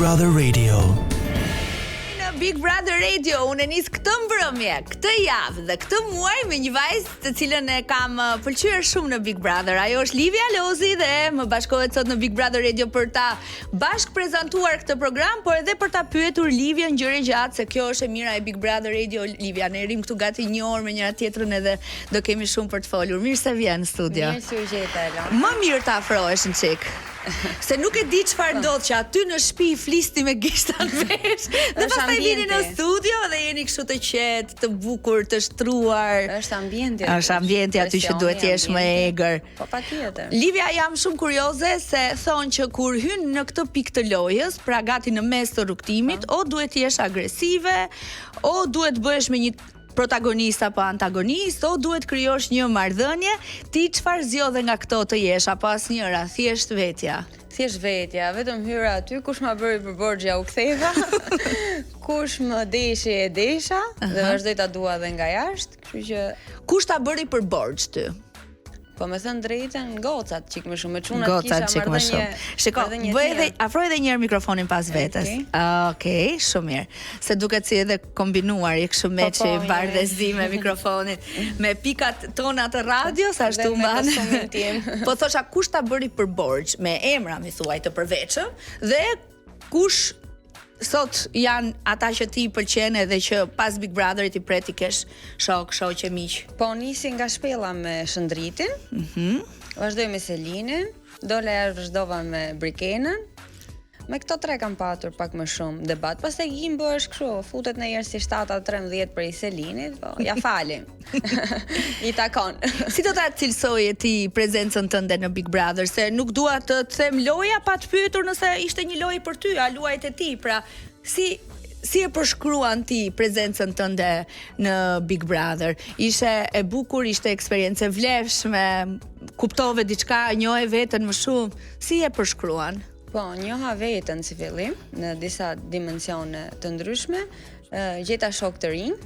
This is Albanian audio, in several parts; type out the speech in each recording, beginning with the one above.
Brother Radio. Big Brother Radio, unë nis këtë mbrëmje, këtë javë dhe këtë muaj me një vajzë të cilën e kam pëlqyer shumë në Big Brother. Ajo është Livia Lozi dhe më bashkohet sot në Big Brother Radio për ta bashk prezantuar këtë program, por edhe për ta pyetur Livian gjëre gjatë se kjo është e mira e Big Brother Radio. Livia, ne rrim këtu gati një orë me njëra tjetrën edhe do kemi shumë për të folur. Mirë se vjen në studio. Mirë se u gjete, Elon. Më mirë ta afrohesh në çik. Se nuk e di çfarë ndodh që aty në shtëpi flisti me gishtan vesh dhe pastaj vini në studio dhe jeni kështu të qetë, të bukur, të shtruar. Është ambienti. Është ambienti aty që duhet të jesh më egër. Po patjetër. Livia, jam shumë kurioze se thonë që kur hyn në këtë pikë të lojës, pra gati në mes të rrugtimit, o duhet të jesh agresive, o duhet bëhesh me një protagonist apo antagonist, o duhet krijosh një marrëdhënie, ti çfarë zgjodhe nga këto të jesh apo asnjëra, thjesht vetja? Thjesht vetja, vetëm hyra aty, kush ma bëri për borxha u ktheva. Kush më deshi e desha dhe vazhdoj ta dua edhe nga jashtë, kështu që kush ta bëri për borxh ty? po me thënë drejtën, gocat çik më shumë, me çunat kisha marrëdhënie. Shiko, bëj edhe afroj edhe një herë mikrofonin pas vetes. Okej, shumë mirë. Se duket si edhe kombinuar i kështu me që bardhëzi me mikrofonin, me pikat tona të radios, ashtu mban. Po thosha kush ta bëri për borxh, me emra mi thuaj të përveçëm, dhe kush sot janë ata që ti pëlqen edhe që pas Big Brotherit i preti kesh shok, shoqe, miq. Po nisi nga shpella me Shëndritin. Vazhdoj me Selinin, dole vazhdova me Brikenën. Me këto tre kam patur pak më shumë debat. Pastaj Gimbo është kështu, futet në herë si 7-13 për i Selinit, po ja falim. I takon. Si do ta cilësoje ti prezencën tënde në Big Brother, se nuk dua të them loja pa të pyetur nëse ishte një lojë për ty, a luajte ti, pra si e përshkruan ti prezencën tënde në Big Brother? Ishte e bukur, ishte eksperiencë e vlefshme, kuptove diçka, njohe veten më shumë, si e përshkruan? Po, njoha veten si fillim në disa dimensione të ndryshme, gjeta shok të rinj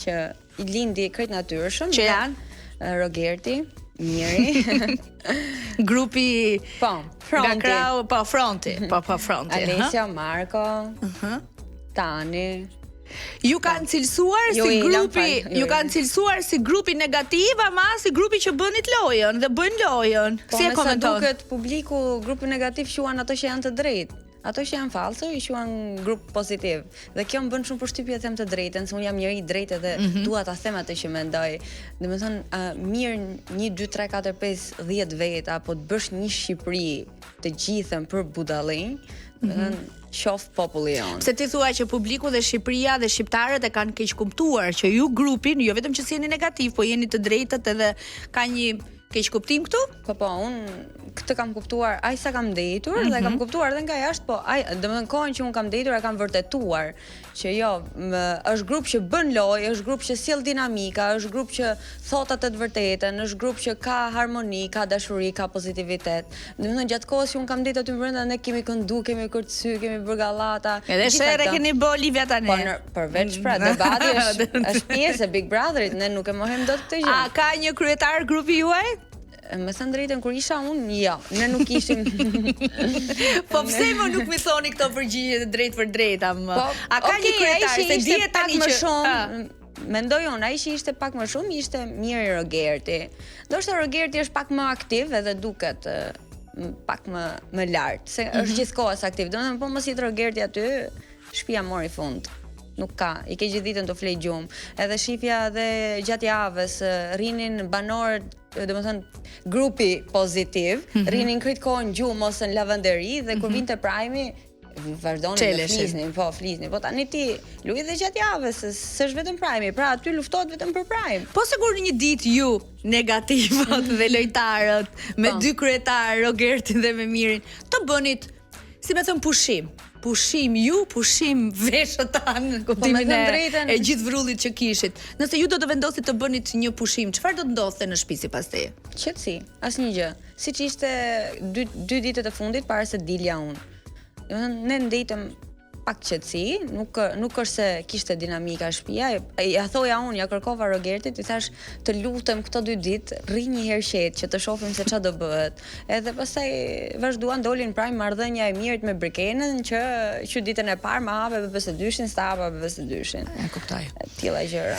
që i lindi krejt natyrshëm, që janë Rogerti, Miri, grupi Fronti. Fronti. Alessia, Marko, Tani. Ju kanë cilësuar si grupi negativ, ama si grupi që bënit lojën dhe bëjnë lojën. Si e komenton? Po, me sa duket publiku, grupi negativ quan ato që janë të drejtë. Ato që janë falso i quan grup pozitiv. Dhe kjo më bën shumë përshtypje të them të drejtën, se unë jam njëri i drejtë dhe dua ta them atë që mendoj. Domethënë, mirë 1 2 3 4 5 10 veta, apo të bësh një Shqipëri të gjithën për budallin, domethënë qof populli jon. Se ti thua që publiku dhe Shqipëria dhe shqiptarët e kanë keq kuptuar që ju grupin, jo vetëm që si jeni negativ, po jeni të drejtët edhe ka një keq kuptim këtu? Po, unë këtë kam kuptuar aq sa kam ndëitur dhe kam kuptuar edhe nga jashtë, po domethënë kohën që unë kam ndëitur e kam vërtetuar që jo, është grup që bën lojë, është grup që sjell dinamika, është grup që thot atë të vërtetën, është grup që ka harmoni, ka dashuri, ka pozitivitet. Domethënë gjatë kohës që unë kam ndëitur aty brenda, ne kemi këndu, kemi kërcy, kemi bërë gallata. Edhe shere keni bë Livia tani. Po përveç pra debati është pjesë e Big Brotherit, ne nuk e mohojmë dot këtë gjë. A ka një kryetar grupi juaj? Me thënë drejtën, kur isha unë, jo, ne nuk ishim. Po pse më nuk mi thoni këto përgjigje drejt për drejta më? A ka një kryetar se dihet tani që mendoj unë, ai që ishte pak më shumë ishte Miri Rogerti. Ndoshta Rogerti është pak më aktiv edhe duket pak më lart, se është gjithkohës aktiv. Domethënë po mos i Rogerti aty, shtëpia mori fund. Nuk ka, i ke gjithë ditën të flej gjumë. Edhe shifja dhe gjatë javës rrinin banorët, domethënë grupi pozitiv, rrinin krejt kohën gjumë ose në lavanderi dhe kur vinte Prime vazhdonin të flisnin, po tani ti luaj dhe gjatë javës, s'është vetëm Prime, pra aty luftohet vetëm për Prime. Po sigur një ditë ju negativët dhe lojtarët me dy kryetar, Rogertin dhe me Mirin, të bënit, si me thëmë pushim ju, pushim veshët tanë, kuptimin e gjithë vrullit që kishit. Nëse ju do të vendosit të bënit një pushim, çfarë do të ndodhte në shtëpi sipas teje? Qetësi, asnjë gjë. Siç ishte dy ditët e fundit para se dilja unë. Ne ndejtëm pak qetësi, nuk është se kishte dinamika shtëpia. Ja thoja unë, ja kërkova Rogertit, i thash të lutem këto 2 ditë rri një herë qetë që të shohim se çfarë do bëhet. Edhe pastaj vazhduan dolin pra marrëdhënia e mirë me Brikenën që ditën e parë ma hape BBS2-shin, sta hapa BBS2-shin. E kuptoj. Tilla gjëra.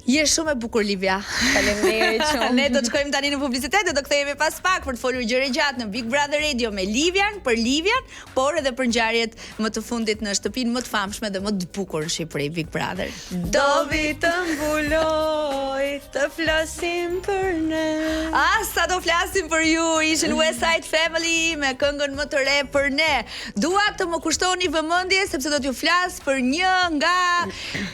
Je shumë e bukur, Livia. Faleminderit shumë. Ne do të shkojmë tani në publicitet dhe do kthehemi pas pak për të folur gjëre gjatë në Big Brother Radio me Livian, për Livian, por edhe për ngjarjet më të fundit në shtëpinë më të famshme dhe më të bukur në Shqipëri, Big Brother. Dobi të mbuloj, të flasim për ne. Sa do flasim për ju, ishin West Side Family me këngën më të re për ne. Dua të më kushtoni vëmendje sepse do t'ju flas për një nga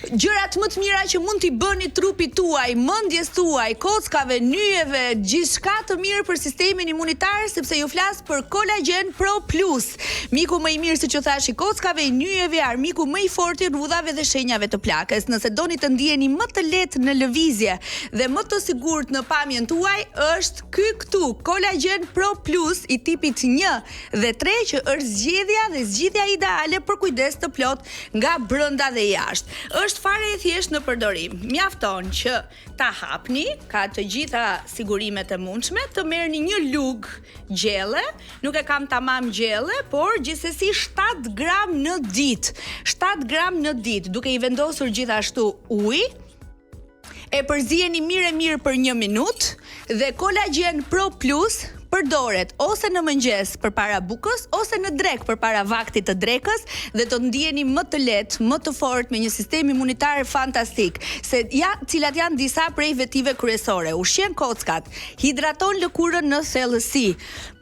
gjërat më të mira që mund t'i bëni trupit tuaj, mendjes tuaj, kockave, nyjeve, gjithçka të mirë për sistemin imunitar, sepse ju flas për Collagen Pro Plus. Miku më i mirë, siç u thash, i kockave, i nyjeve, armiku më i fortë i rrudhave dhe shenjave të plakës. Nëse doni të ndiheni më të lehtë në lëvizje dhe më të sigurt në pamjen tuaj, është ky këtu, Collagen Pro Plus i tipit 1 dhe 3, që është zgjedhja dhe zgjidhja ideale për kujdes të plot nga brenda dhe jashtë. Është fare e thjeshtë në përdorim. Mjafton që ta hapni, ka të gjitha sigurimet e mundshme, të merrni një lug gjelle, nuk e kam tamam gjelle, por gjithsesi 7 gram në ditë. 7 gram në ditë, duke i vendosur gjithashtu ujë, e përziheni mirë për 1 minutë dhe Collagen Pro Plus përdoret ose në mëngjes përpara bukës ose në drek përpara vaktit të drekës dhe të ndiheni më të lehtë, më të fortë me një sistem imunitar fantastik. Cilat janë disa prej vetive kryesore: ushqen kockat, hidraton lëkurën në thellësi,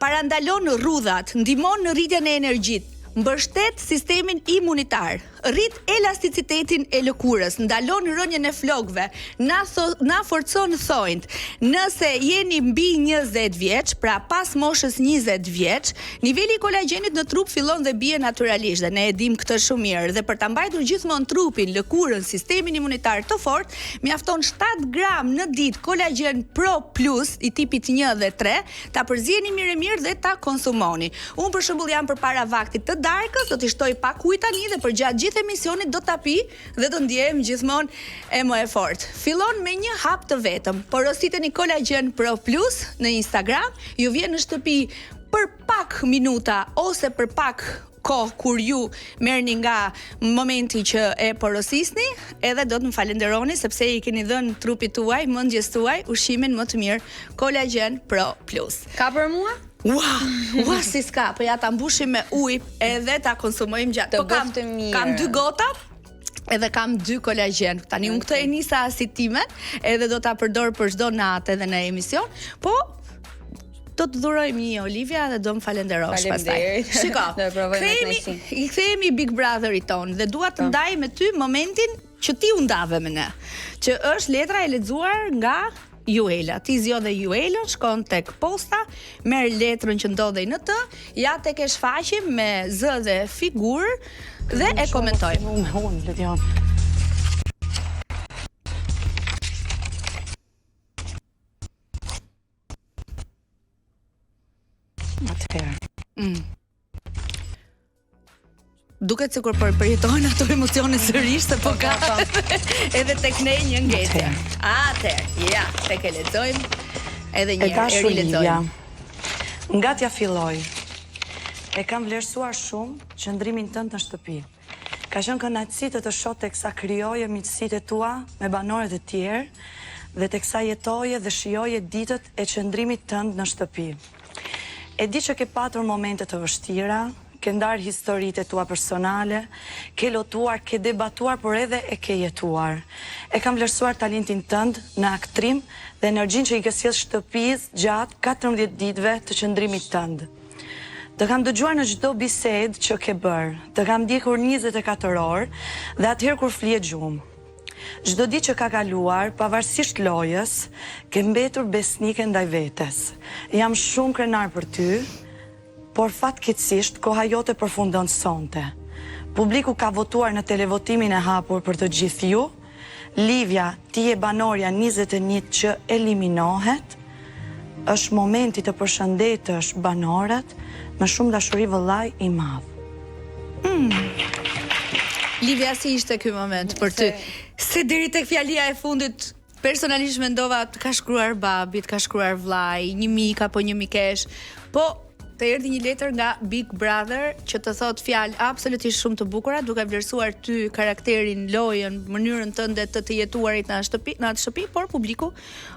parandalon rrudhat, ndihmon në rritjen e energjisë, mbështet sistemin imunitar, rrit elasticitetin e lëkurës, ndalon rënjen e flokëve, na forcon thonjt. Nëse jeni mbi 20 vjeç, pra pas moshës 20 vjeç, niveli i kolagjenit në trup fillon dhe bie natyralisht, dhe ne e dim këtë shumë mirë. Dhe për ta mbajtur gjithmonë trupin, lëkurën, sistemin imunitar të fortë, mjafton 7 gram në ditë Collagen Pro Plus i tipit 1 dhe 3, ta përziheni mirë dhe ta konsumoni. Unë për shembull jam përpara vaktit të darkës, do t'i shtoj pak ujë tani dhe përgjatë gjithë emisionit do ta pi dhe do ndjehem gjithmonë e më e fortë. Fillon me një hap të vetëm. Porositeni Collagen Pro Plus në Instagram, ju vjen në shtëpi për pak minuta ose për pak kohë kur ju merrni nga momenti që e porosisni, edhe do të më falenderoni sepse i keni dhënë trupit tuaj, mendjes tuaj, ushqimin më të mirë, Collagen Pro Plus. Ka për mua? Ua, si s'ka, po ja ta mbushim me ujë edhe ta konsumojmë gjatë. Po kam 2 gota, edhe kam 2 kolagen. Tani unë këtë e nisa si time, edhe do ta përdor për çdo natë edhe në emision, po do të dhurojmë një Olivia dhe do më falenderosh pastaj. Shiko, i kthehemi Big Brotherit ton dhe dua të ndaj me ty momentin që ti u ndave me ne, që është letra e lexuar nga Juela. Ti zgjodhe Juelën, shkon tek posta, merr letrën që ndodhej në të, ja tek e shfaqim me z dhe figurë dhe e komentojmë. Duket sikur përjetojnë ato emocione sërish, se po ka edhe tek ne një ngetje. Ja, tek e lexojmë edhe një herë e rilexojmë. Nga t'ja filloj, e kam vlerësuar shumë qëndrimin tënd në shtëpi. Ka qenë kënaqësi të shoh teksa krijoje miqësitë tua me banorët e tjerë dhe teksa jetoje dhe shijoje ditët e qëndrimit tënd në shtëpi. E di që ke patur momente të vështira, ke ndarë historitë tua personale, ke lotuar, ke debatuar, por edhe e ke jetuar. E kam vlerësuar talentin tënd në aktrim dhe energjinë që i ke sjellë shtëpisë gjatë 14 ditëve të qëndrimit tënd. Të kam dëgjuar në çdo bisedë që ke bërë, të kam ndjekur 24 orë dhe atëherë kur flihet gjumë. Çdo ditë që ka kaluar, pavarësisht lojës, ke mbetur besnike ndaj vetes. Jam shumë krenar për ty, por fatkeqësisht koha jote përfundon sonte. Publiku ka votuar në televotimin e hapur për të gjithë ju. Livia, ti e banorja 21 që eliminohet. Është momenti të përshëndetësh banorët me shumë dashuri, vëllai i madh. Livia, si ishte ky moment për ty? Se deri tek fjalia e fundit personalisht mendova të ka shkruar babi, të ka shkruar vllai, një mik apo një mikesh, po të erdhi një letër nga Big Brother që të thot fjalë absolutisht shumë të bukura, duke vlerësuar ty karakterin, lojën, mënyrën tënde të jetuarit në atë shtëpi, por publiku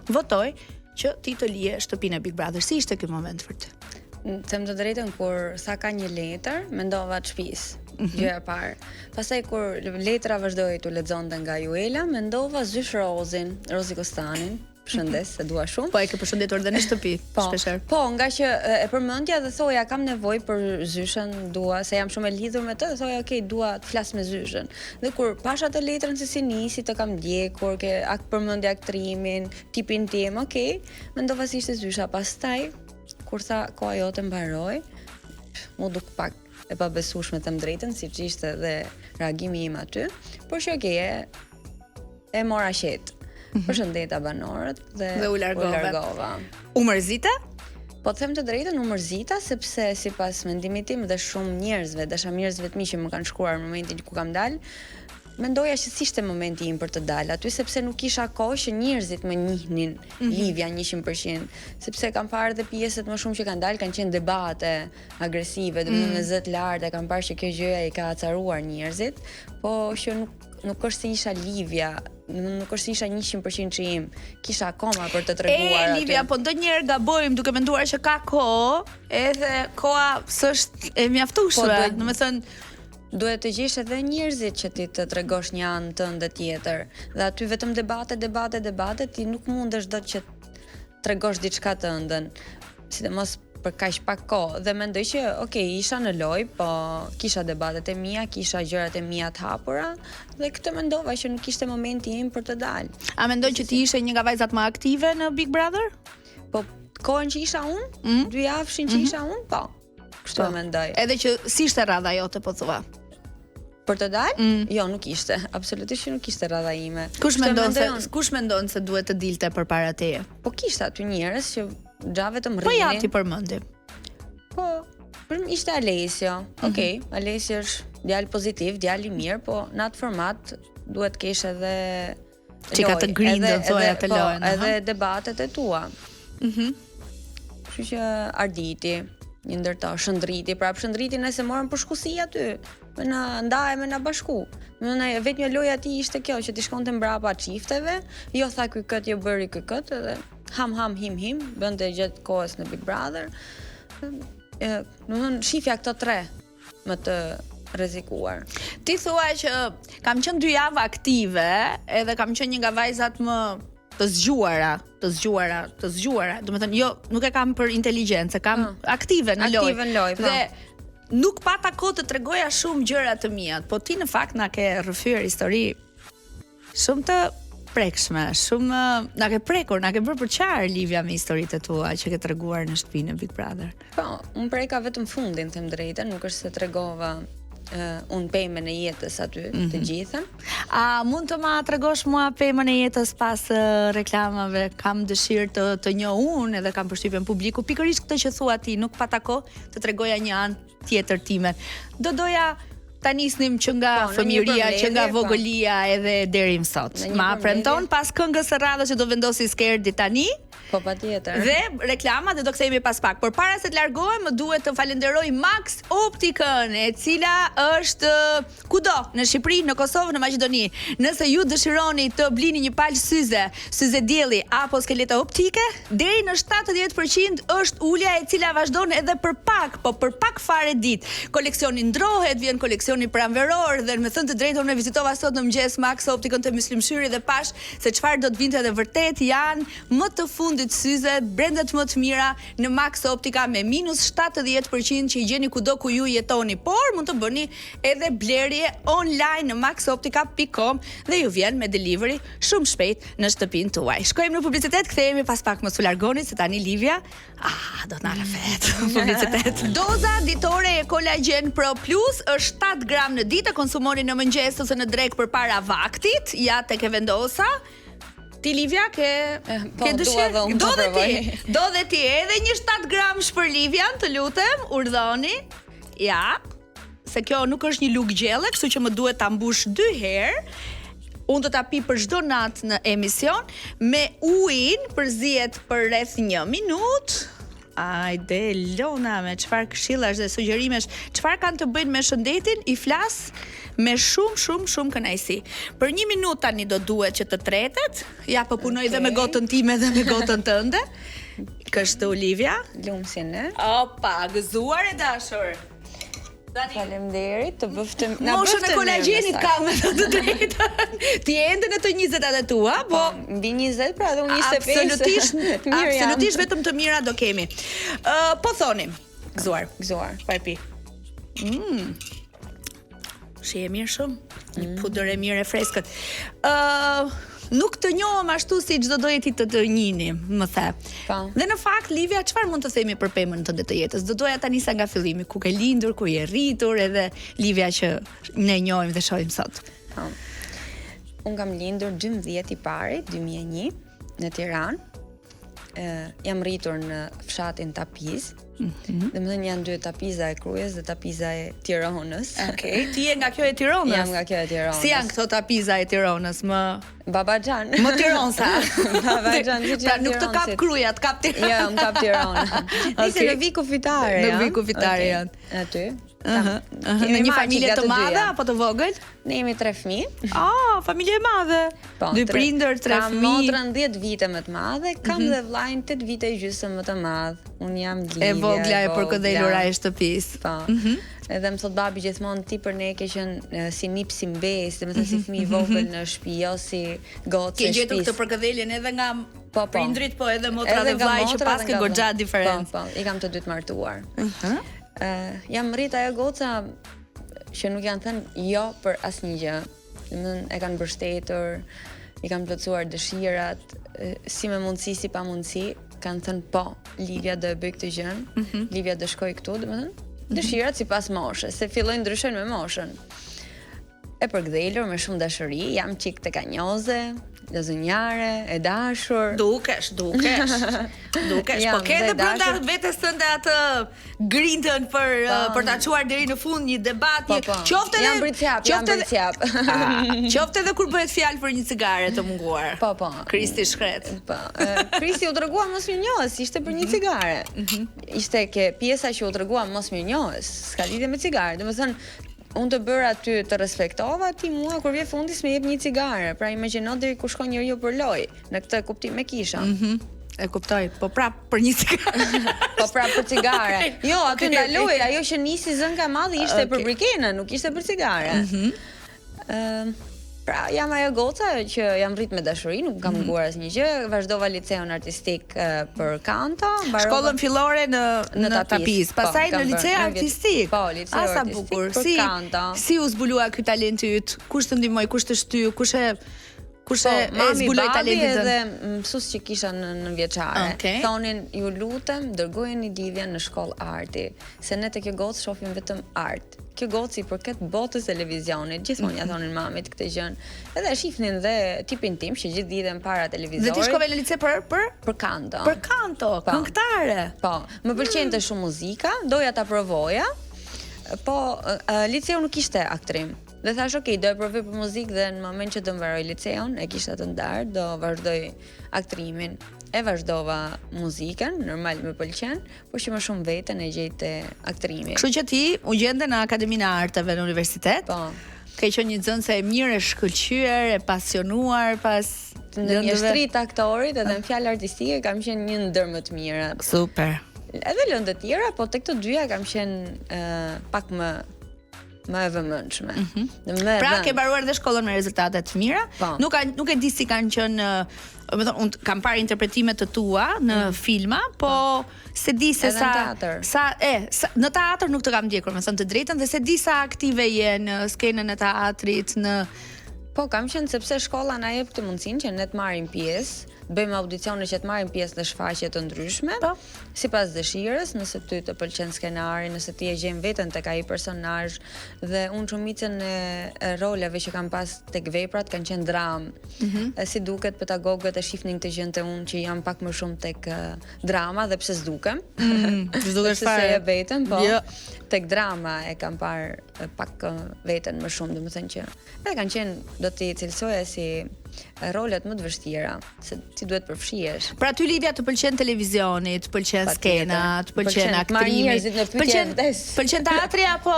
votoi që ti të lije shtëpinë e Big Brother. Si ishte ky moment për ty? Them të drejtën, kur sa ka një letër, mendova të shtëpisë. Gjëja e parë. Pastaj kur letra vazhdoi të lexonte nga Juela, mendova zysh Rozi Kostanin. Shëndes, se dua shumë. Po e ke përshëndetur edhe në shtëpi, shpeshherë. Po, nga që e përmendja dhe thoja kam nevojë për zyshën, dua se jam shumë e lidhur me të, thoja okay, dua të flas me zyshën. Dhe kur pasha të letrën se si nisi, të kam ndjekur, ke përmendja aktrimin, tipin tim, okay, mendova se ishte zysha. Pastaj kur tha koha jote mbaroi, mu duk pak e pabesueshme të drejtën, siç ishte dhe reagimi im aty, por që okay, e mora qet. Përshëndeta banorët dhe u largova. U mërzita? Po them të drejtën, u mërzita sepse sipas mendimit tim dhe shumë njerëzve, dashamirësve të mi që më kanë shkruar në momentin ku kam dalë, mendoja që s'ishte momenti im për të dalë aty, sepse nuk kisha kohë që njerëzit më njihnin Livia 100%, sepse kam parë dhe pjesët më shumë që kanë dalë, kanë qenë debate agresive, me zë të lartë, kam parë që kjo gjëja i ka acaruar njerëzit, po që nuk është se isha Livia, nuk është se isha 100% që im, kisha akoma për të treguar aty. Livia, po ndonjëherë gabojmë duke menduar që ka kohë, edhe koha s'është e mjaftueshme, domethënë duhet të gjesh edhe njerëzit që ti të tregosh një anë tënde tjetër. Dhe aty vetëm debate, ti nuk mundesh dot që tregosh diçka të ëndën. Sidomos për kaq pak kohë. Dhe mendoj që, okay, isha në lojë, po kisha debatet e mia, kisha gjërat e mia të hapura, dhe këtë mendova që nuk ishte momenti im për të dalë. A mendon që ti ishe një nga vajzat më aktive në Big Brother? Po kohën që isha unë, 2 javëshin që isha unë, po. Kështu e mendoj. Edhe që si ishte radha jote, po thua? Për të dalë? Jo, nuk ishte. Absolutisht që nuk ishte radha ime. Kush mendon se duhet të dilte përpara teje? Po kishte aty njerëz që xhave të mrrini. Po ja ti përmendim. Po, ishte Alesio. Okej, Alesio është djalë pozitiv, djalë i mirë, po në atë format duhet kesh edhe çika të grindën, thoya të lojën. Edhe debatet e tua. Kështu që Arditi, një ndërto, Shëndriti, Shëndriti nëse morën për shkusi aty, me na ndaje me na bashku. Vetëm një lojë aty ishte kjo që ti shkonte mbrapa çifteve, jo tha ky kët, jo bëri ky kët, edhe him, bënte gjatë kohës në Big Brother. Domethënë shifja këto 3 më të rrezikuar. Ti thua që kam qenë 2 javë aktive, edhe kam qenë një nga vajzat më të zgjuara. Domethënë jo, nuk e kam për inteligjencë, kam aktive në lojë. Aktive në lojë, po. Dhe nuk pata kohë të tregoja shumë gjëra të mia, po ti në fakt na ke rrëfyer histori shumë të prekshme, shumë na ke prekur, na ke bërë përqar Livia me historitë tua që ke treguar në shtëpinë e Big Brother. Po, unë preka vetëm fundin, them drejtën, nuk është se tregova unë pemën e jetës aty të gjithën. A mund të ma tregosh mua pemën e jetës pas reklamave? Kam dëshirë të njoh unë edhe kam përshtypjen publiku pikërisht këtë që thua ti, nuk pata kohë të tregoja një anë tjetër time. Do doja ta nisnim që nga fëmijëria, që nga vogëlia edhe deri më sot. Ma premton pas këngës së radhës që do vendosi Skerdi tani? Po patjetër. Dhe reklama dhe do kthehemi pas pak. Por para se të largohem, më duhet të falenderoj Max Optikën, e cila është kudo në Shqipëri, në Kosovë, në Maqedoni. Nëse ju dëshironi të blini një palë syze dielli apo skeleta optike, deri në 70% është ulja e cila vazhdon edhe për pak fare ditë. Koleksioni ndrohet, vjen koleksioni pranveror dhe me thënë të drejtën unë vizitova sot në mëngjes Max Optikën te Myslimshyri dhe pash se çfarë do të vinte dhe vërtet janë më të fundit syze, brendet më të mira në Max Optika me minus 70% që i gjeni kudo ku ju jetoni, por mund të bëni edhe blerje online në maxoptika.com dhe ju vjen me delivery shumë shpejt në shtëpinë tuaj. Shkojmë në publicitet, kthehemi pas pak, mos u largoni se tani Livia, do të na rafet. Publicitet. Doza ditore e Collagen Pro Plus është 7 gram në ditë, konsumoni në mëngjes ose në drekë përpara vaktit, ja tek e vendosa. Ti Livia ke dëshirë? Do dhe ti edhe një 7 gram për Livian, të lutem, urdhoni. Ja. se kjo nuk është një lugë gjelle, kështu që më duhet ta mbush 2 herë. Unë do ta pi për çdo natë në emision me ujin përzihet për rreth 1 minutë. Ajde, Lona, me çfarë këshillash dhe sugjerimesh, çfarë kanë të bëjnë me shëndetin, i flas me shumë kënaqësi. Për 1 minutë tani do duhet që të tretet. Ja po punoj dhe me gotën time dhe me gotën tënde. Kështu Olivia. Lumsin, e? Opa, gëzuar e dashur. Faleminderit, të bëftëm. Moshën e kolagjenit kam me të drejtën. Ti ende në të 20-at e tua, po mbi 20, pra dhe unë 25. Absolutisht vetëm të mira do kemi. Po thonim, gëzuar. Pa e pi. Shi e mirë shumë. Një pudër e mirë e freskët. Nuk të njohëm ashtu si çdo doje ti të njihni, më the. Dhe në fakt, Livia, çfarë mund të themi për pemën tënde të jetës? Do doja ta nisa nga fillimi, ku ke lindur, ku je rritur, edhe Livia që ne njohim dhe shohim sot. Unë kam lindur 12 i pari, 2001, në Tiranë. Jam rritur në fshatin Tapiz. Dhe më thënë janë 2 Tapiza e Krujës dhe Tapiza e Tiranës. Okej, ti je nga kjo e Tiranës? Jam nga kjo e Tiranës. Si janë këto Tapiza e Tiranës? Babaxhan. Më Tiransa. Babaxhan, si pra nuk të kap Kruja, të kap Tirana. Jo, më kap Tirana. Nisi në vi kufitare. Në vi kufitare janë. Aty. Në një familje të madhe apo të vogël? Ne jemi 3 fëmijë. Familje e madhe. 2 prindër, 3 fëmijë. Kam motrën 10 vite më të madhe, kam dhe vllajën 8 vite gjysmë më të madh. Unë jam Livia. E vogla e përkëdhelura e shtëpisë. Po. Edhe më thot babi gjithmonë ti për ne ke qenë si nip si mbes, domethënë si fëmijë i vogël në shtëpi, jo si gocë shtëpi. Ke gjetur këtë përkëdheljen edhe nga prindrit, po edhe motra dhe vllai që pas ke goxha diferencë. Po, i kam të dy të martuar. Jam rrit ajo goca që nuk janë thënë jo për asnjë gjë. Domethënë e kanë mbështetur, i kanë plotësuar dëshirat, si me mundësi si pa mundësi, kanë thënë po, Livia do e bëj këtë gjën, Livia do shkoj këtu, domethënë dëshirat sipas moshës, se fillojnë ndryshojnë me moshën. E përkthjelur me shumë dashuri, jam çik tek anjoze, lozonjare, e dashur. Dukesh. Po ke edhe brenda vetes tënde atë grintën për ta çuar deri në fund një debat, qoftë edhe jam britsjap. Qoftë edhe kur bëhet fjalë për një cigare të munguar. Po. Kristi shkret. Po. Kristi u tregua mos mirënjohës, ishte për një cigare. Ishte ke pjesa që u tregua mos mirënjohës, s'ka lidhje me cigare. Domethënë unë të bëra aty të respektova, ti mua kur vje fundi s'me jep një cigare. Pra imagjino deri ku shkon njeriu për lojë. Në këtë kuptim e kisha. E kuptoj, po prap për një cigare. Po prap për cigare. Jo, aty ndaloj, ajo që nisi zënka e madhe ishte për brikenën, nuk ishte për cigare. Pra, jam ajo goca që jam rrit me dashuri, nuk kam munguar asnjë gjë. Vazhdova liceun artistik për kanto, shkollën fillore në Tapiz, pastaj në liceu artistik. Po, liceu artistik për kanto. Si u zbulua ky talenti yt? Kush të ndihmoi, kush të shtyj, kush e zbuloi talentin tënd? Edhe mësues që kisha në vjeçare. Thonin, ju lutem, dërgojeni Livia në shkollë arti, se ne te kjo gocë shohim vetëm art. Kjo gocë i përket botës televizionit, gjithmonë ja thonin mamit këtë gjën. Edhe shifnin dhe tipin tim që gjithë ditën para televizorit. Dhe ti shkove në lice për kanto. Për kanto, këngëtare. Po, më pëlqente shumë muzika, doja ta provoja. Po, liceu nuk ishte aktrim. Dhe thash, okay, do e provoj për muzikë dhe në moment që do mbaroj liceun, e kisha të ndarë, do vazhdoj aktrimin. E vazhdova muzikën, normal më pëlqen, por që më shumë veten e gjej te aktrimi. Kështu që ti u gjende në Akademinë e Arteve në universitet? Po. Ke qenë një nxënëse e mirë, e shkëlqyer, e pasionuar pas në një shtrit aktorit edhe në fjalë artistike kam qenë një ndër më të mirat. Super. Edhe lëndë të tjera, po tek të dyja kam qenë pak më e vëmendshme. Pra ke mbaruar dhe shkollën me rezultate të mira. Nuk e di si kanë qenë, do të thonë, unë kam parë interpretime të tua në filma, po se di se në teatr nuk të kam ndjekur, me thënë të drejtën, dhe se di sa aktive je në skenën e teatrit, Po, kam qenë sepse shkolla na jep këtë mundësinë që ne të marrim pjesë, bëjmë audicione që të marrim pjesë në shfaqje të ndryshme, sipas dëshirës, nëse ty të pëlqen skenari, nëse ti e gjen veten tek ai personazh, dhe unë shumicën e roleve që kam pas tek veprat kanë qenë dramë. Si duket pedagogët e shifnin këtë gjë te unë që jam pak më shumë tek drama dhe pse s'dukem. S'dukesh fare. Se e veten, po. tek drama e kam parë pak veten më shumë, domethënë që edhe kanë qenë, do t'i cilësoja si rolet më të vështira, se ti duhet përfshihesh. Pra ty Lidia të pëlqen televizioni, të pëlqen skena, të pëlqen marrë aktrimi, njerëzit në pyetje vdes. pëlqen teatri apo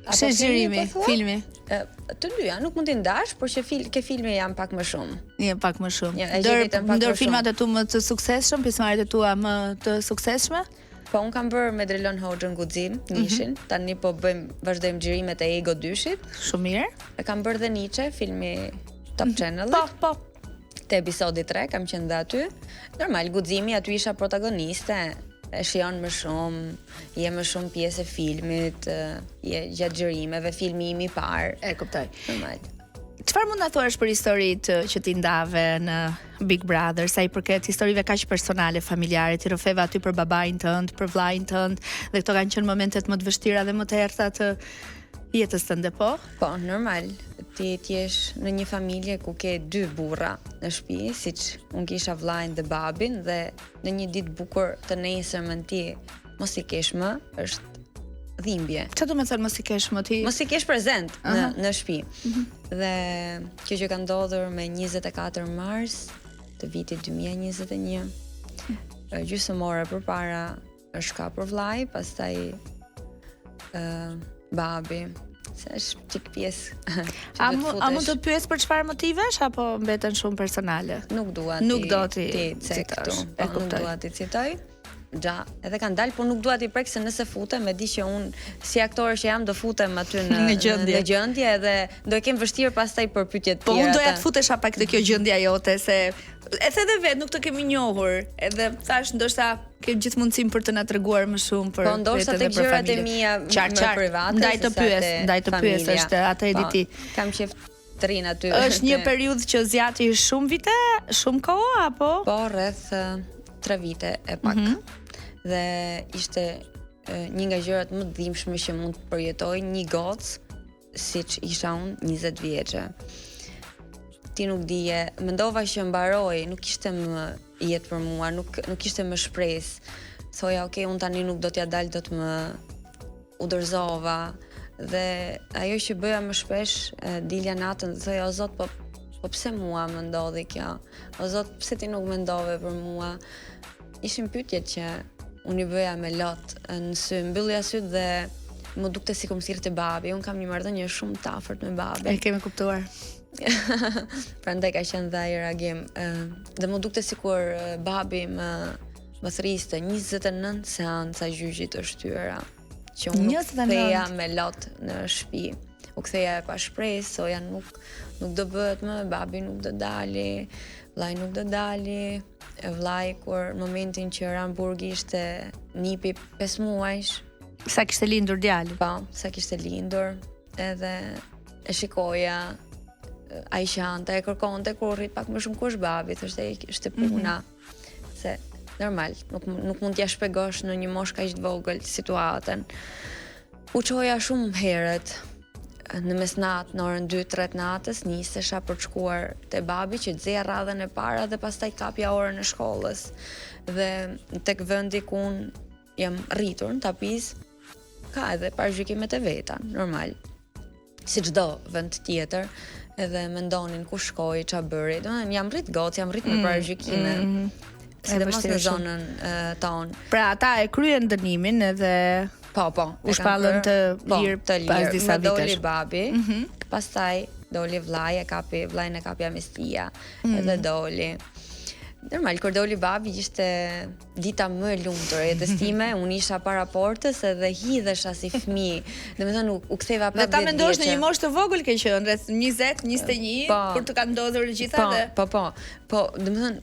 shoqërimi, filmi? Të dyja, nuk mund t'i ndash, por që ke filmi janë pak më shumë. Një pak më shumë. Ja, e gjetëm pak Ndër më filmat e tu më të suksesshëm, pjesëmarrjet e tua më të suksesshme? Po, unë kam bërë me Drelon Hoxhën Guxim, Nishin, tani po vazhdojmë xhirimet e Ego 2-shit. Shumë mirë. E kam bërë dhe Niche, filmi Top Channel. Po. Te episodi 3 kam qenë dhe aty. Normal, Guximi aty isha protagoniste, e shijon më shumë, je më shumë pjesë e filmit, je gjatë xhirimeve, filmi im i parë. E kuptoj. Normal. Çfarë mund na thuash për historitë që ti ndave në Big Brother, sa i përket historive kaq personale, familjare, ti rrëfeva aty për babain tënd, për vllain tënd, dhe këto kanë qenë momentet më të vështira dhe më të errta të jetës tënde, po? Po, normal. Ti jesh në një familje ku ke 2 burra në shtëpi, siç unë kisha vllain dhe babin, dhe në një ditë bukur të nesërmën ti mos i kesh më, është dhimbje. Çfarë do të thënë mos i kesh më ti? Mos i kesh prezent në shtëpi. Dhe kjo që ka ndodhur me 24 mars të vitit 2021, gjysmore përpara është ka për vllai, pastaj babi, se është çik pjesë. A mund të pyes për çfarë motivesh apo mbeten shumë personale? Nuk dua ti cek këtu. Nuk dua ti citoj. Edhe kanë dalë, por nuk dua ti prek se nëse futem, e di që unë si aktore që jam do futem aty në gjendje edhe do e kem vështirë pastaj për pyetjet tjera. Po unë doja të futesha pak te kjo gjendja jote, se e the edhe vet, nuk të kemi njohur, edhe thash ndoshta ke gjithë mundësinë për të na treguar më shumë për po ndoshta tek gjërat e mia më private. Ndaj të pyes, është atë e di ti. Kam qef trin aty. Është një periudhë që zgjati shumë vite, shumë kohë apo? Po rreth 3 vite e pak. Dhe ishte një nga gjërat më të dhimbshme që mund të përjetoj një gocë siç isha unë 20 vjeçe. Ti nuk dije, mendova që mbaroi, nuk ishte më jetë për mua, nuk ishte më shpresë. Thoja, okay, unë tani nuk do t'ja dal, do të më udhërzova. Dhe ajo që bëja më shpesh, dilja natën dhe thoja, o Zot, po pse mua më ndodhi kjo? O Zot, pse ti nuk mendove për mua? Ishin pyetjet që unë i bëja me lot në sy, mbyllja syt dhe më dukte si kom thirrte babi. Unë kam një marrëdhënie shumë të afërt me babin. E kemi kuptuar. Prandaj ka qenë dhe ai reagim. Dhe më dukte sikur babi më thriste 29 seanca gjyqi të shtyra. Që unë nuk ktheja me lot në shtëpi. U ktheja e pa shpresë, soja nuk do bëhet më, babi nuk do dali, vllai nuk do dali. Vllai kur momentin që Ramburgi ishte nipi 5 muajsh, sa kishte lindur djali. Po, sa kishte lindur, edhe e shikoja, ai qante, e kërkonte kur rrit pak më shumë kush babi, thoshte ishte puna. Se normal, nuk mund t'ja shpjegosh në një moshë kaq të vogël situatën. U çoja shumë herët. Në mesnatë, në orën 2-3 natës, nisesha për të shkuar te babi që të zeja radhën e para dhe pastaj kapja orën e shkollës. Dhe tek vendi ku unë jam rritur në Tapiz, ka edhe parajgjikimet e veta, normal. Si çdo vend tjetër, edhe mendonin ku shkoj, ç'a bëri. Domethënë jam rrit gocë, jam rrit me parajgjikime. Sidomos në zonën tonë. Pra ata e kryen dënimin edhe Po. U shpallën të lirë pas disa vitesh. Doli babi, pastaj doli vllai, vllain e kapi amnestia, edhe doli. Normal, kur doli babi ishte dita më e lumtur e jetës time, unë isha para portës edhe hidhesha si fëmijë. Domethënë u ktheva pa 10 vjeçë. Dhe ta mendosh në një moshë të vogël ke qenë, rreth 20, 21, kur të kanë ndodhur të gjitha dhe. Po, domethënë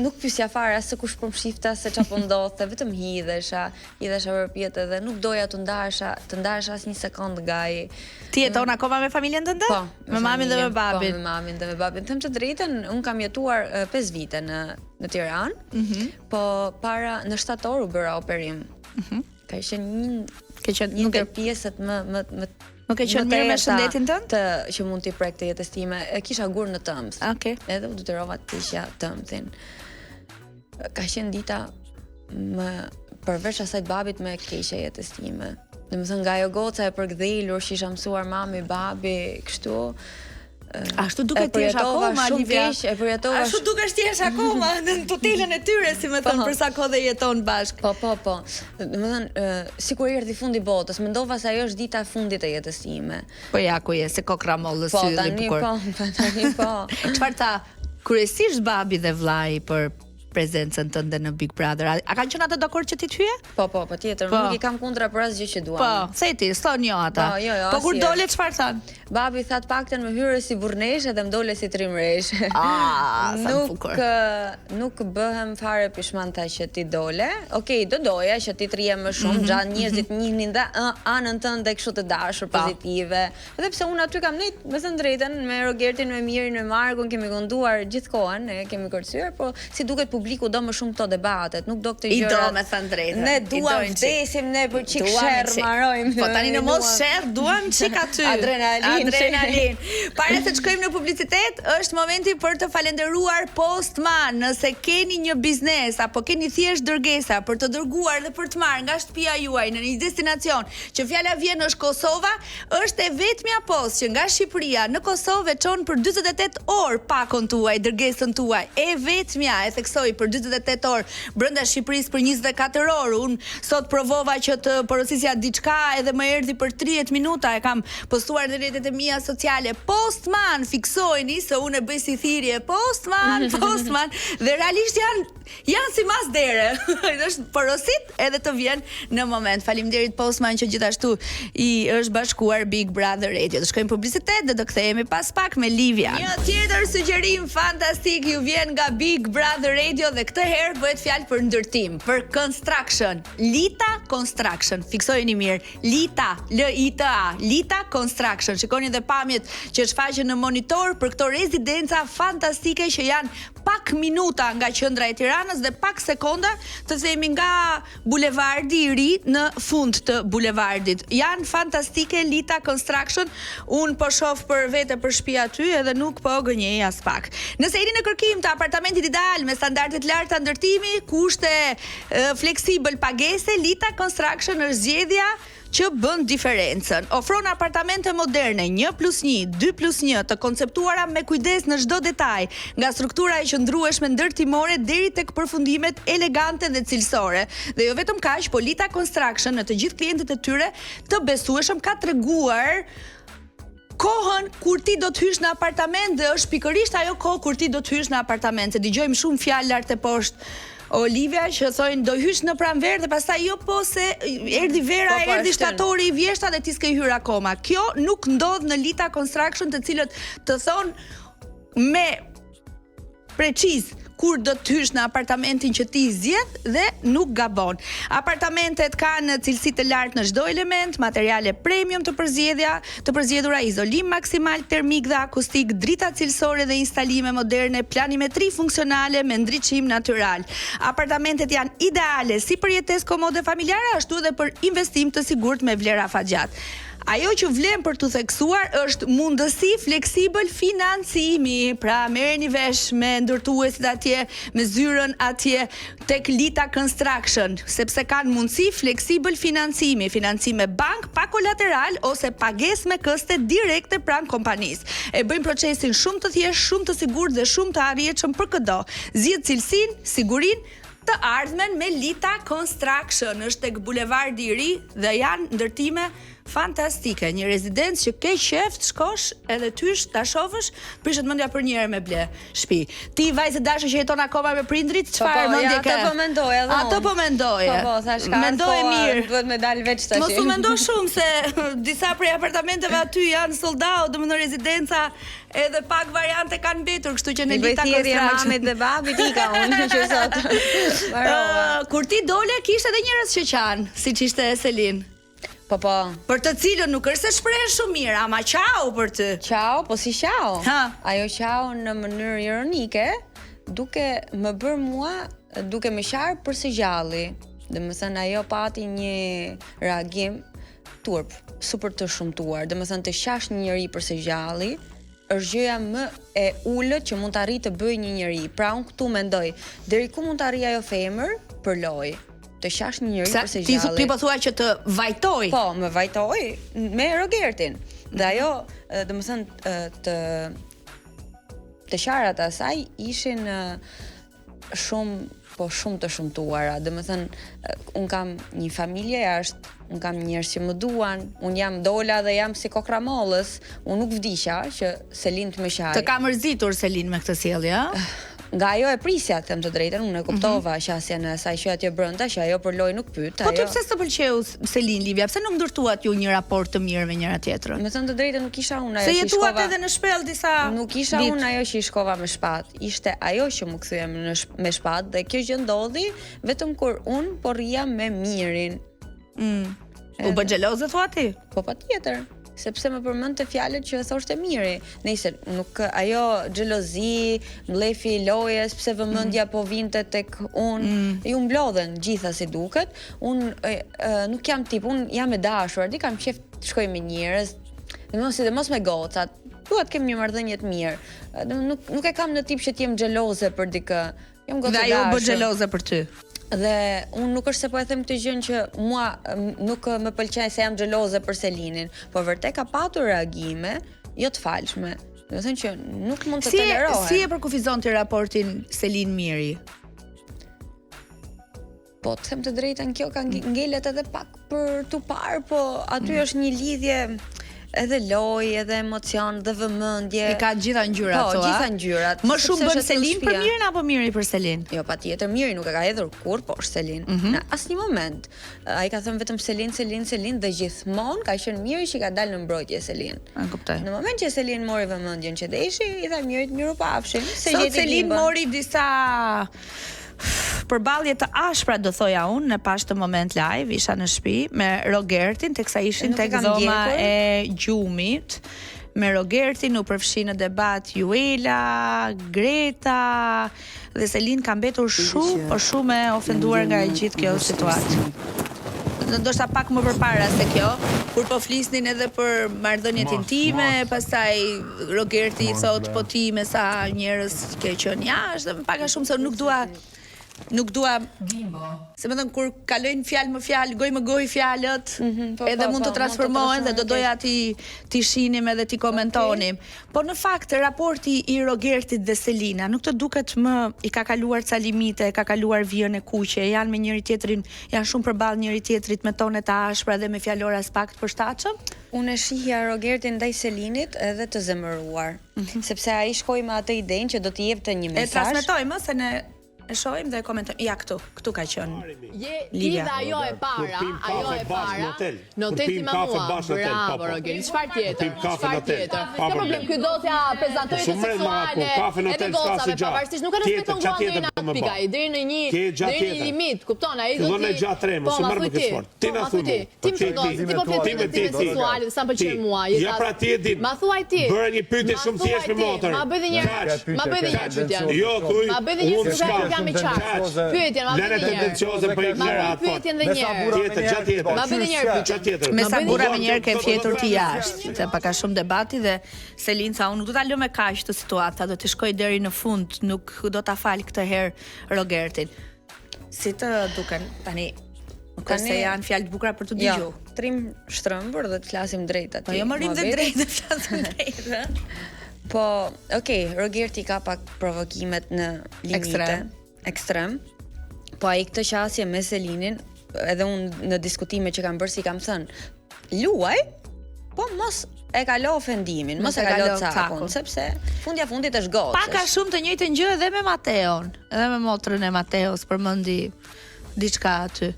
nuk pyesja fare as se kush po mshifta, se çfarë po ndodhte, vetëm hidhesha përpjet edhe nuk doja të ndahesha as një sekond nga ai. Ti jeton akoma me familjen tënde? Po, me mamin dhe me babin. Po, me mamin dhe me babin. Them të drejtën, un kam jetuar 5 vite në Tiranë. Po para në shtator u bëra operim. Ka qenë një nga pjesët më nuk e qenë mirë me shëndetin tënd? Që mund t'i prek të jetës time. Kisha gur në tëmth. Okej. Edhe u detyrova të isha tëmthin. Ka qenë dita më përveç asaj të babit më e keqe jetës time. Domethënë nga ajo goca e përkdhelur që isha mësuar mami, babi, kështu. Ashtu duket ti jesh akoma, Livia. Ashtu dukesh ti jesh akoma në tutelën e tyre, si më thon, për sa kohë dhe jeton bashkë. Po. Domethënë, sikur erdhi fundi i botës, mendova se ajo është dita e fundit e jetës time. Po ja ku je, se kokramolli syri bukur. Tani po. Çfarë tha kryesisht babi dhe vllai për prezencën tënde në Big Brother? A kanë qenë ata dakord që ti të hyje? Po, patjetër, nuk i kam kundra për asgjë që duam. Po, se ti, s'thon jo ata. Po kur dole çfarë than? Babi tha të paktën më hyre si burnesh edhe më dole si trimresh. Nuk bëhem fare pishman ta që ti dole. Okej, do doja që ti trije më shumë, gjatë njerëzit njihnin dhe anën tënde kështu të dashur, pozitive. Edhe pse unë aty kam nejt, me thënë drejtën, me Rogertin, me Mirin, me Markun, kemi kënduar gjithkohën, ne kemi kërcyer, po si duket publiku do më shumë këto debatet, nuk do këtë gjërat. I do me thënë drejtën. Ne duam vdesim ne për çik sherr marrojmë. Po tani në mos sherr duam çik aty. Adrenalin. Para se të shkojmë në publicitet, është momenti për të falenderuar Postman. Nëse keni një biznes apo keni thjesht dërgesa për të dërguar dhe për të marrë nga shtëpia juaj në një destinacion që fjala vjen është Kosova, është e vetmja postë që nga Shqipëria në Kosovë veçon për 48 orë pakon tuaj, dërgesën tuaj. E vetmja, e theksoj, për 48 orë brenda Shqipërisë për 24 orë. Unë sot provova që të porosisja diçka edhe më erdhi për 30 minuta. E kam postuar në rrjetet e mia sociale. Postman, fiksojni se unë e bëj si thirrje. Postman dhe realisht janë si mas dere. Është porosit edhe të vjen në moment. Faleminderit Postman që gjithashtu i është bashkuar Big Brother Radio. Do shkojmë publicitet dhe do kthehemi pas pak me Livia. Një tjetër sugjerim fantastik ju vjen nga Big Brother Radio dhe këtë herë bëhet fjalë për ndërtim, për construction. Lita Construction. Fiksojeni mirë. Lita, L-I-T-A, Lita Construction. Shikoni dhe pamjet që shfaqen në monitor për këto rezidenca fantastike që janë pak minuta nga qendra e Tiranës dhe pak sekonda të themi nga bulevardi i ri në fund të bulevardit. Janë fantastike Lita Construction. Un po shoh për vete për shtëpia aty edhe nuk po gënjej as pak. Nëse jeni në kërkim të apartamentit ideal me standarde të larta ndërtimi, kushte fleksibël pagese, Lita Construction është zgjedhja që bën diferencën. Ofron apartamente moderne 1+1, 2+1 të konceptuara me kujdes në çdo detaj, nga struktura e qëndrueshme ndërtimore deri tek përfundimet elegante dhe cilësore. Dhe jo vetëm kaq, po Lita Construction në të gjithë klientët e tyre të besueshëm ka treguar kohën kur ti do të hysh në apartament dhe është pikërisht ajo kohë kur ti do të hysh në apartament. Se dëgjojmë shumë fjalë lart e poshtë Olivia që thonë do hysh në pranverë dhe pastaj jo po se erdhi vera, erdhi shtatori i vjeshta dhe ti s'ke hyrë akoma. Kjo nuk ndodh në Lita Construction, të cilët të thonë me preciz kur do të hysh në apartamentin që ti zgjedh dhe nuk gabon. Apartamentet kanë cilësi të lartë në çdo element, materiale premium të përzgjedhura, izolim maksimal termik dhe akustik, drita cilësore dhe instalime moderne, planimetri funksionale me ndriçim natyral. Apartamentet janë ideale si për jetesë komode familjare, ashtu edhe për investim të sigurt me vlera afatgjat. Ajo që vlen për të theksuar është mundësi fleksibël financimi. Pra merrni vesh me ndërtuesit atje, me zyrën atje tek Lita Construction, sepse kanë mundësi fleksibël financimi, financime bank pa kolateral ose pagesë me këste direkte pranë kompanisë. E bëjmë procesin shumë të thjeshtë, shumë të sigurt dhe shumë të arrijetshëm për çdo. Zgjidh cilësinë, sigurinë të ardhmen me Lita Construction. Është tek bulevardi i ri dhe janë ndërtime fantastike, një rezidencë që ke qeft shkosh edhe tysh ta shohësh, prishet mendja për një herë me ble shtëpi. Ti vajzë dashur që jeton akoma me prindrit, çfarë mendje ke? Ato po mendoje edhe unë. Ato po mendoje. Po, thash ka. Mendoje mirë. Duhet me dal veç tash. Mos u mendo shumë se disa prej apartamenteve aty janë sold out, domethënë rezidenca edhe pak variante kanë mbetur, kështu që në Lita Construction. Mamit dhe babit i ka unë që sot. Kur ti dole kishte edhe njerëz që qanë, siç ishte Selin. Po. Për të cilën nuk është se shpreh shumë mirë, ama qau për të. Qau, po si qau. Ha. Ajo qau në mënyrë ironike, duke më bërë mua, duke më qarë për së gjalli. Domethënë ajo pati një reagim turp, super të shumtuar. Domethënë të qash një njeri për së gjalli është gjëja më e ulët që mund të arrijë të bëjë një njeri. Pra unë këtu mendoj, deri ku mund të arrijë ajo femër për lojë. të qash një njerëz përse Ti gjalli. ti po thua që të vajtoj. Po, më vajtoj me Rogertin. Dhe ajo, domethënë të qarat e saj ishin shumë të shumtuara. Domethënë un kam një familje jashtë, un kam njerëz që më duan, un jam dola dhe jam si kokramollës, un nuk vdiqa që Selin të më qaj. Të ka mërzitur Selin me këtë sjellje, ëh? Nga ajo e prisja, them të drejtën, unë e kuptova qasjen e saj që atje brenda, që ajo për lojë nuk pyet. Po ti pse s'të pëlqeu Selin Livia? Pse nuk ndërtuat ju një raport të mirë me njëra tjetrën? Me thënë të drejtën nuk isha unë ajo Se që jetuat shkova. edhe në shpellë disa Nuk isha ditë. unë ajo që i shkova me shpatë. Ishte ajo që më kthye me shpatë dhe kjo gjë ndodhi vetëm kur unë po rria me Mirin. U bë xheloze thua ti? Po patjetër, sepse më përmend të fjalët që thoshte Miri. Nëse nuk ajo xhelozi, mlefi i lojës, pse vëmendja po vinte tek unë, ju mblodhen gjitha si duket. Unë nuk jam tip, unë jam e dashur, di kam qejf të shkoj me njerëz, sidomos me gocat. Duhet kem një marrëdhënie të mirë. Nuk e kam në tip që të jem xheloze për dikë. Jam gocë Dhe dashur. ajo u bë xheloze për ty. Dhe unë nuk është se po e them këtë gjën që mua nuk më pëlqen se jam xheloze për Selinin, por vërtet ka patur reagime jo të falshme. Do të thënë që nuk mund të tolerohen. Si e përkufizon ti raportin Selin Miri? Po të them të drejtën, kjo ka ngelet edhe pak për tu parë, po aty është një lidhje edhe lojë, edhe emocion, dhe vëmendje. I ka gjitha ngjyrat, po, gjitha ngjyrat. Më shumë bën Selin për Mirin apo Miri për Selin? Jo, patjetër, Miri nuk e ka hedhur kur poshtë Selin. Në asnjë moment. Ai ka thënë vetëm Selin dhe gjithmonë ka qenë Miri që ka dalë në mbrojtje Selin. E kuptoj. Në moment që Selin mori vëmendjen që deshi, i tha Mirit mirupafshim. Sot Selin mori disa përballje të ashpra, do thoja unë, në pas të moment live, isha në shtëpi me Rogertin, teksa ishin tek dhoma e gjumit. Me Rogertin u përfshi në debat Juela, Greta, dhe Selin ka mbetur shumë e ofenduar nga e gjithë kjo situatë. Ndoshta pak më përpara se kjo, kur po flisnin edhe për marrëdhëniet intime, pastaj Rogerti i thot po ti me sa njerëz ke qenë jashtë, dhe pak a shumë se nuk dua se më thënë kur kalojnë fjalë më fjalë, gojë më gojë fjalët, edhe mund të transformohen dhe do doja ti shinim edhe ti komentonim. Po në fakt raporti i Rogertit dhe Selina nuk të duket më i ka kaluar ca limite, ka kaluar vijën e kuqe, janë me njëri tjetrin, janë shumë përballë njëri tjetrit me tone të ashpra dhe me fjalora s'pak të përshtatshëm? Unë e shihja Rogertin ndaj Selinit edhe të zemëruar, sepse ai shkoi me atë idenë që do t'i jepte një mesazh. E transmetojmë se ne e shohim dhe komentojmë. Ja këtu ka qenë. Lidha ajo e para, në hotel si ma mua. Bravo, Roger. Çfarë tjetër? Ka problem ky dosja prezantoi të seksuale. Edhe gocave pavarësisht nuk e respekton guanin atë pika. Deri në një limit, kupton? Ai do të. Po ma thuaj ti. Ti na thuaj. Ti më thon, ti po flet për temën seksuale, sa pëlqen mua. Ja pra ti e din. Ma thuaj ti. Bëra një pyetje shumë thjesht me motor. Ma bëj edhe një pyetje. Jo, thuj. Ma bëj edhe një jam i qartë. Pyetjen, ma bëj edhe një tendencioze për Ma bëj pyetjen dhe një herë. Ma bëj edhe një herë pyetje. Me sa burra me njerë ke fjetur ti jashtë, se paka shumë debati dhe Selin sa unë nuk do ta lë me kaq të situata, do të shkoj deri në fund, nuk do ta fal këtë herë Rogertin. Si të duken tani? Nuk është se janë fjalë të bukura për të dëgjuar. Jo, trim shtrëmbur dhe të flasim drejt aty. Po jo më rim dhe drejt, të flasim drejt. Po, okay, Rogerti ka pak provokimet në limite. Ekstrem. Po ai këtë qasje me Selinin, edhe unë në diskutime që kam bërë si kam thënë, luaj, po mos e kalo ofendimin, mos e kalo cakun, sepse fundja fundit është gocë. Pak a shumë të njëjtën gjë edhe me Mateon, edhe me motrën e Mateos, përmendi diçka aty.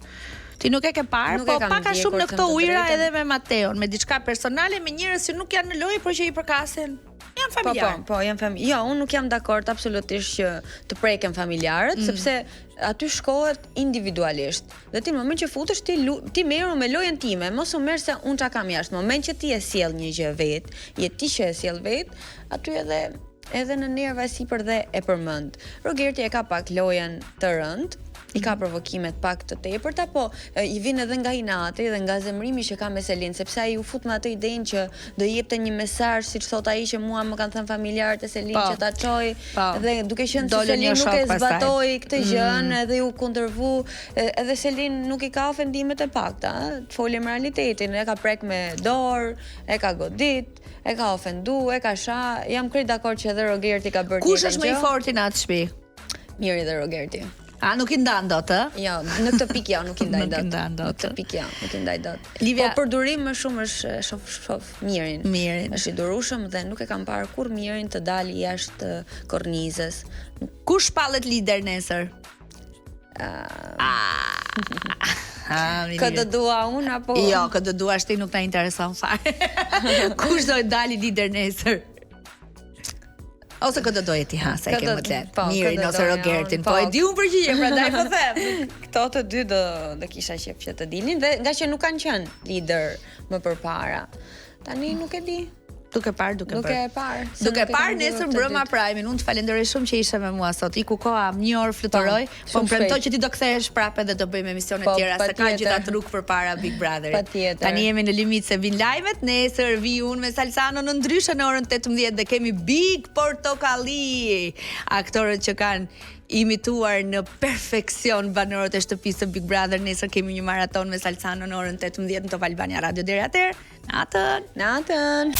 Ti nuk e ke parë, po pak a shumë në këto ujëra edhe me Mateon, me diçka personale, me njerëz që nuk janë në lojë, por që i përkasin. Janë familjar. Po, janë familjar. Jo, unë nuk jam dakord absolutisht që të preken familjarët, sepse aty shkohet individualisht. Dhe ti në moment që futesh ti merru me lojën time, mos u merr se unë çka kam jashtë. Në moment që ti e sjell një gjë vet, je ti që e sjell vet, aty edhe në nerva sipër dhe e përmend. Rogerti e ka pak lojën të rënd, I ka provokimet pak të tepërta, po i vjen edhe nga inati dhe nga zemrimi që ka me Selin, sepse ai u fut me atë idenë që do jepte një mesazh, siç thot ai, që mua më kanë thënë familjarët e Selin që ta çoj, dhe duke qenë se Selin nuk e zbatoi këtë gjën, edhe u kundërvu, edhe Selin nuk i ka ofendimet e pakta, folim realitetin, e ka prek me dorë, e ka godit, e ka ofendu, e ka sha, jam krejt dakord që edhe Rogerti ka bërë. Kush është më i forti në atë shtëpi? Miri dhe Rogerti. A, nuk i ndan dot, ë? Jo, në këtë pikë ja, nuk i ndaj dot. Nuk i ndan dot. Në këtë pikë ja, nuk i ndaj dot. Livia, po për durim më shumë është shof Mirin. Mirin. Është i durueshëm dhe nuk e kam parë kur Mirin të dalë jashtë kornizës. Kush shpallet lider nesër? Këtë dua unë apo? Jo, këtë dua ti, nuk na intereson fare. Kush do të dalë lider nesër? Ose këtë doje ti se e ke më të lehtë. Mirin ose Rogertin. Po e di unë përgjigjem, prandaj po them. Këto të dy do kisha qef që të dilnin, dhe nga që nuk kanë qenë lider më përpara. Tani nuk e di. Duke parë nesër mbrëma Prime-in. Unë të falenderoj shumë që ishe me mua sot. Iku koha, një orë fluturoj, po më premtoj që ti do kthehesh prapë dhe do bëjmë emisione tjera, se ka gjitha të rrugë përpara Big Brotherit. Tani jemi në limit se vin lajmet, nesër vi unë me Salsano në ndryshe në orën 18 dhe kemi Big Portokalli, aktorët që kanë imituar në perfekcion banorët e shtëpisë së Big Brother. Nesër kemi një maraton me Salsano në orën 18 në Top Albania Radio. Deri atëherë, natën.